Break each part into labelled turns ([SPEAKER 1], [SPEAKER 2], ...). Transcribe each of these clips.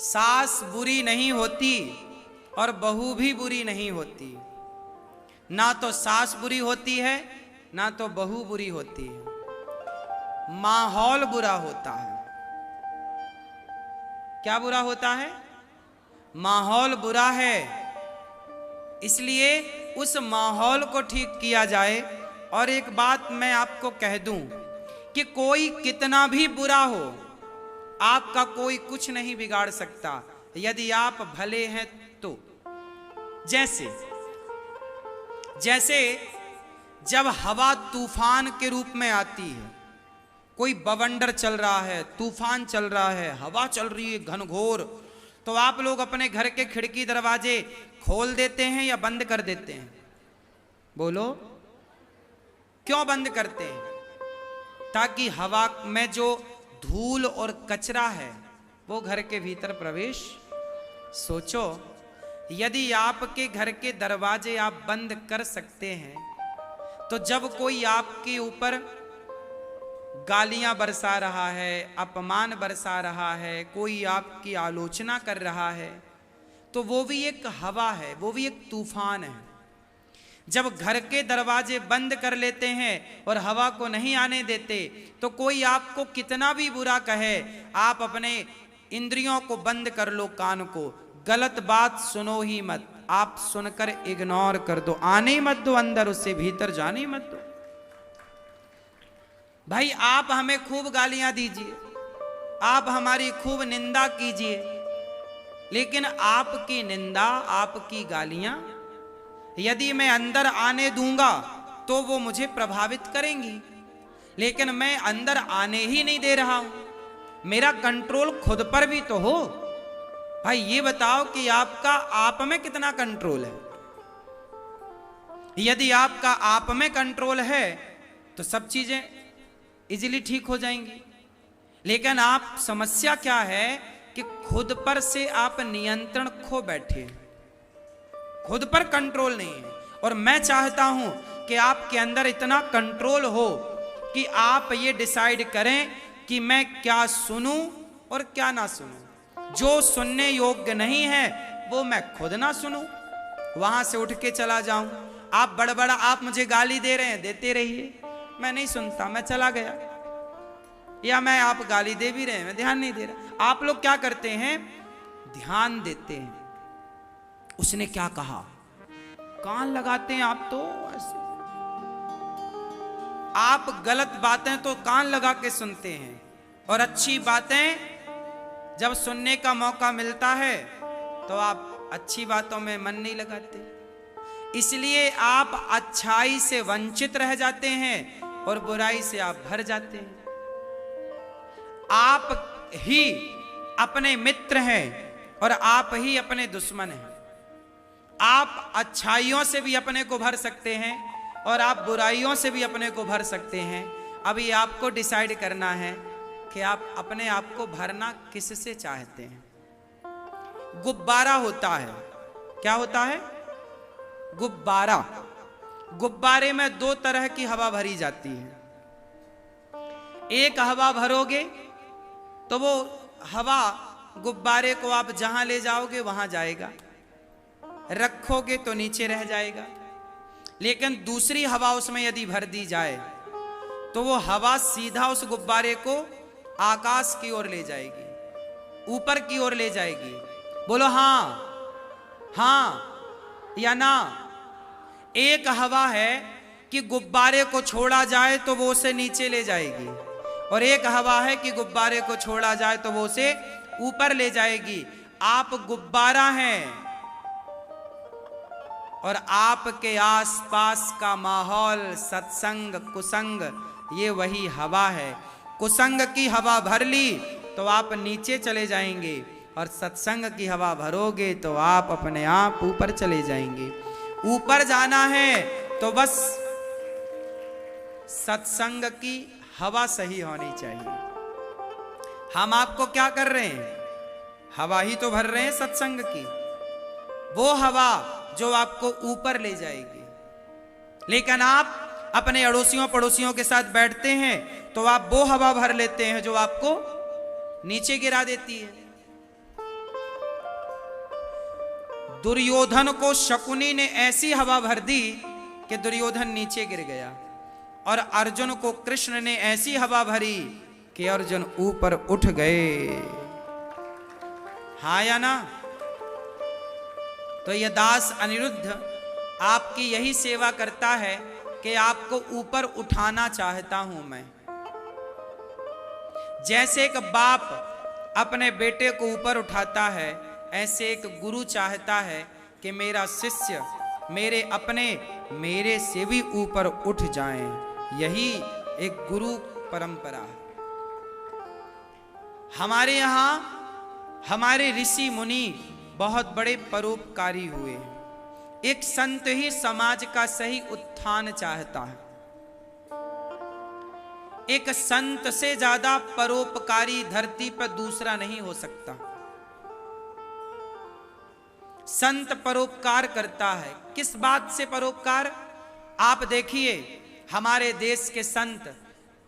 [SPEAKER 1] सास बुरी नहीं होती और बहू भी बुरी नहीं होती। ना तो सास बुरी होती है ना तो बहू बुरी होती है। माहौल बुरा होता है। क्या बुरा होता है? माहौल बुरा है, इसलिए उस माहौल को ठीक किया जाए। और एक बात मैं आपको कह दूं कि कोई कितना भी बुरा हो, आपका कोई कुछ नहीं बिगाड़ सकता यदि आप भले हैं तो। जैसे जब हवा तूफान के रूप में आती है, कोई बवंडर चल रहा है, तूफान चल रहा है, हवा चल रही है घनघोर, तो आप लोग अपने घर के खिड़की दरवाजे खोल देते हैं या बंद कर देते हैं? बोलो, क्यों बंद करते हैं? ताकि हवा में जो धूल और कचरा है वो घर के भीतर प्रवेश। सोचो, यदि आपके घर के दरवाजे आप बंद कर सकते हैं, तो जब कोई आपके ऊपर गालियां बरसा रहा है, अपमान बरसा रहा है, कोई आपकी आलोचना कर रहा है, तो वो भी एक हवा है, वो भी एक तूफान है। जब घर के दरवाजे बंद कर लेते हैं और हवा को नहीं आने देते, तो कोई आपको कितना भी बुरा कहे, आप अपने इंद्रियों को बंद कर लो, कान को, गलत बात सुनो ही मत, आप सुनकर इग्नोर कर दो, आने मत दो अंदर, उससे भीतर जाने मत दो। भाई आप हमें खूब गालियां दीजिए, आप हमारी खूब निंदा कीजिए, लेकिन आपकी निंदा, आपकी गालियां यदि मैं अंदर आने दूंगा तो वो मुझे प्रभावित करेंगी, लेकिन मैं अंदर आने ही नहीं दे रहा हूं। मेरा कंट्रोल खुद पर भी तो हो। भाई ये बताओ कि आपका आप में कितना कंट्रोल है? यदि आपका आप में कंट्रोल है तो सब चीजें इजीली ठीक हो जाएंगी। लेकिन आप समस्या क्या है कि खुद पर से आप नियंत्रण खो बैठे, खुद पर कंट्रोल नहीं है। और मैं चाहता हूं कि आपके अंदर इतना कंट्रोल हो कि आप ये डिसाइड करें कि मैं क्या सुनूं और क्या ना सुनूं। जो सुनने योग्य नहीं है वो मैं खुद ना सुनूं, वहां से उठ के चला जाऊं। आप बड़बड़ा, आप मुझे गाली दे रहे हैं, देते रहिए, मैं नहीं सुनता, मैं चला गया। या मैं, आप गाली दे भी रहे हैं, मैं ध्यान नहीं दे रहा। आप लोग क्या करते हैं? ध्यान देते हैं, उसने क्या कहा, कान लगाते हैं आप। तो ऐसे आप गलत बातें तो कान लगा के सुनते हैं, और अच्छी बातें जब सुनने का मौका मिलता है तो आप अच्छी बातों में मन नहीं लगाते। इसलिए आप अच्छाई से वंचित रह जाते हैं और बुराई से आप भर जाते हैं। आप ही अपने मित्र हैं और आप ही अपने दुश्मन हैं। आप अच्छाइयों से भी अपने को भर सकते हैं और आप बुराइयों से भी अपने को भर सकते हैं। अभी आपको डिसाइड करना है कि आप अपने आप को भरना किससे चाहते हैं। गुब्बारा होता है, क्या होता है? गुब्बारा। गुब्बारे में दो तरह की हवा भरी जाती है। एक हवा भरोगे तो वो हवा गुब्बारे को आप जहां ले जाओगे वहां जाएगा, रखोगे तो नीचे रह जाएगा। लेकिन दूसरी हवा उसमें यदि भर दी जाए तो वो हवा सीधा उस गुब्बारे को आकाश की ओर ले जाएगी, ऊपर की ओर ले जाएगी। बोलो हाँ, हाँ या ना? एक हवा है कि गुब्बारे को छोड़ा जाए तो वो उसे नीचे ले जाएगी, और एक हवा है कि गुब्बारे को छोड़ा जाए तो वो उसे ऊपर ले जाएगी। आप गुब्बारा हैं और आपके आसपास का माहौल, सत्संग, कुसंग, ये वही हवा है। कुसंग की हवा भर ली तो आप नीचे चले जाएंगे, और सत्संग की हवा भरोगे तो आप अपने आप ऊपर चले जाएंगे। ऊपर जाना है तो बस सत्संग की हवा सही होनी चाहिए। हम आपको क्या कर रहे हैं? हवा ही तो भर रहे हैं सत्संग की, वो हवा जो आपको ऊपर ले जाएगी। लेकिन आप अपने अड़ोसियों पड़ोसियों के साथ बैठते हैं तो आप वो हवा भर लेते हैं जो आपको नीचे गिरा देती है। दुर्योधन को शकुनी ने ऐसी हवा भर दी कि दुर्योधन नीचे गिर गया, और अर्जुन को कृष्ण ने ऐसी हवा भरी कि अर्जुन ऊपर उठ गए। हाँ या ना? तो यह दास अनिरुद्ध आपकी यही सेवा करता है कि आपको ऊपर उठाना चाहता हूं मैं। जैसे एक बाप अपने बेटे को ऊपर उठाता है, ऐसे एक गुरु चाहता है कि मेरा शिष्य मेरे से भी ऊपर उठ जाए। यही एक गुरु परंपरा है। हमारे यहाँ हमारे ऋषि मुनि बहुत बड़े परोपकारी हुए। एक संत ही समाज का सही उत्थान चाहता है। एक संत से ज्यादा परोपकारी धरती पर दूसरा नहीं हो सकता। संत परोपकार करता है। किस बात से परोपकार? आप देखिए हमारे देश के संत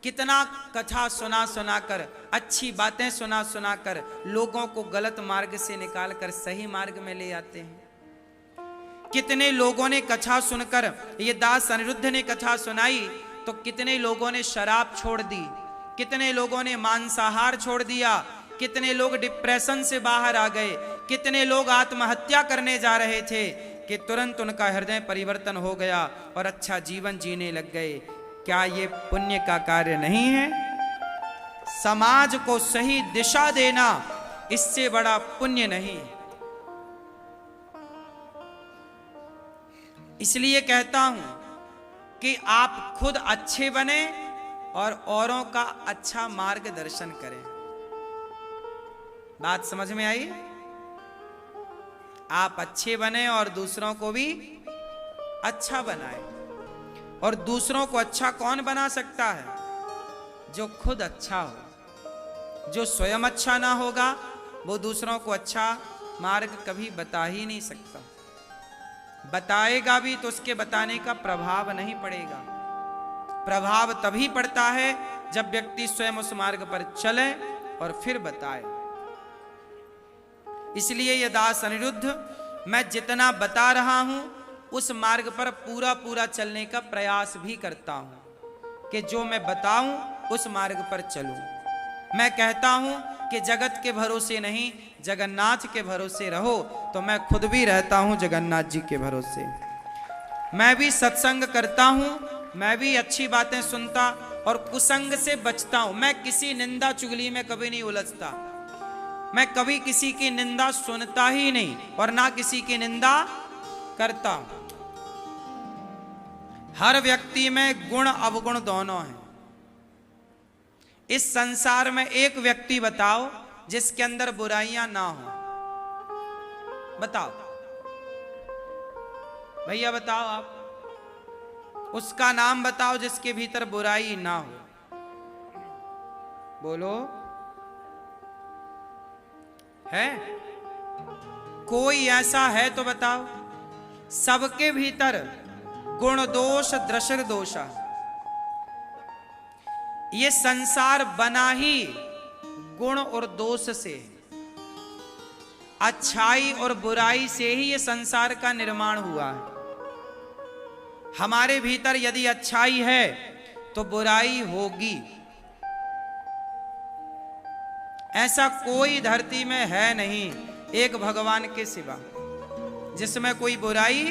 [SPEAKER 1] कितना कथा सुना सुनाकर, अच्छी बातें सुना सुनाकर लोगों को गलत मार्ग से निकालकर सही मार्ग में ले आते हैं। कितने लोगों ने कथा सुनकर, ये दास अनिरुद्ध ने कथा सुनाई तो कितने लोगों ने शराब छोड़ दी, कितने लोगों ने मांसाहार छोड़ दिया, कितने लोग डिप्रेशन से बाहर आ गए, कितने लोग आत्महत्या करने जा रहे थे कि तुरंत उनका हृदय परिवर्तन हो गया और अच्छा जीवन जीने लग गए। क्या ये पुण्य का कार्य नहीं है? समाज को सही दिशा देना, इससे बड़ा पुण्य नहीं। इसलिए कहता हूं कि आप खुद अच्छे बने और औरों का अच्छा मार्गदर्शन करें। बात समझ में आई? आप अच्छे बने और दूसरों को भी अच्छा बनाएं। और दूसरों को अच्छा कौन बना सकता है? जो खुद अच्छा हो। जो स्वयं अच्छा ना होगा वो दूसरों को अच्छा मार्ग कभी बता ही नहीं सकता। बताएगा भी तो उसके बताने का प्रभाव नहीं पड़ेगा। प्रभाव तभी पड़ता है जब व्यक्ति स्वयं उस मार्ग पर चले और फिर बताए। इसलिए ये दास अनिरुद्ध, मैं जितना बता रहा हूं उस मार्ग पर पूरा पूरा चलने का प्रयास भी करता हूं कि जो मैं बताऊं उस मार्ग पर चलूं। मैं कहता हूं कि जगत के भरोसे नहीं, जगन्नाथ के भरोसे रहो। तो मैं खुद भी रहता हूं जगन्नाथ जी के भरोसे। मैं भी सत्संग करता हूं, मैं भी अच्छी बातें सुनता और कुसंग से बचता हूं। मैं किसी निंदा चुगली में कभी नहीं उलझता। मैं कभी किसी की निंदा सुनता ही नहीं और ना किसी की निंदा करता हूं। हर व्यक्ति में गुण अवगुण दोनों हैं। इस संसार में एक व्यक्ति बताओ जिसके अंदर बुराइयां ना हो। बताओ भैया, बताओ आप। उसका नाम बताओ जिसके भीतर बुराई ना हो। बोलो, है कोई ऐसा? है तो बताओ। सबके भीतर गुण दोष दृश्य दोष। ये संसार बना ही गुण और दोष से, अच्छाई और बुराई से ही ये संसार का निर्माण हुआ है। हमारे भीतर यदि अच्छाई है तो बुराई होगी। ऐसा कोई धरती में है नहीं एक भगवान के सिवा जिसमें कोई बुराई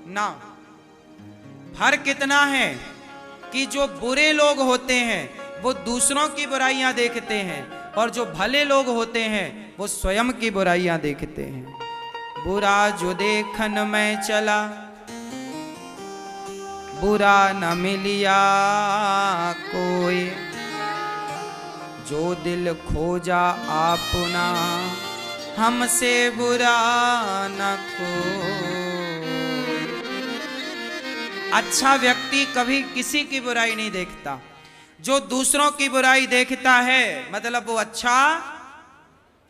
[SPEAKER 1] ना। फर्क इतना है कि जो बुरे लोग होते हैं वो दूसरों की बुराइयां देखते हैं और जो भले लोग होते हैं वो स्वयं की बुराइयां देखते हैं। बुरा जो देखन में चला, बुरा न मिलिया कोई, जो दिल खोजा आपना, हमसे बुरा न कोई। अच्छा व्यक्ति कभी किसी की बुराई नहीं देखता। जो दूसरों की बुराई देखता है मतलब वो अच्छा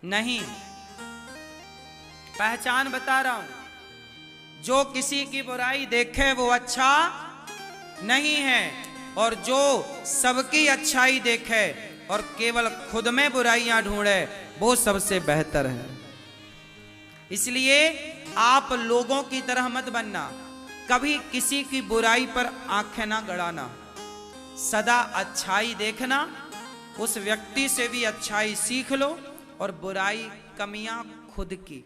[SPEAKER 1] नहीं। पहचान बता रहा हूं। जो किसी की बुराई देखे वो अच्छा नहीं है, और जो सबकी अच्छाई देखे और केवल खुद में बुराइयां ढूंढे वो सबसे बेहतर है। इसलिए आप लोगों की तरह मत बनना, कभी किसी की बुराई पर आंखें ना गड़ाना, सदा अच्छाई देखना, उस व्यक्ति से भी अच्छाई सीख लो और बुराई कमियां खुद की।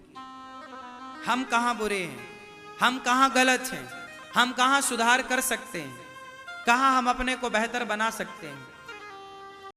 [SPEAKER 1] हम कहां बुरे हैं, हम कहां गलत हैं, हम कहां सुधार कर सकते हैं, कहां हम अपने को बेहतर बना सकते हैं,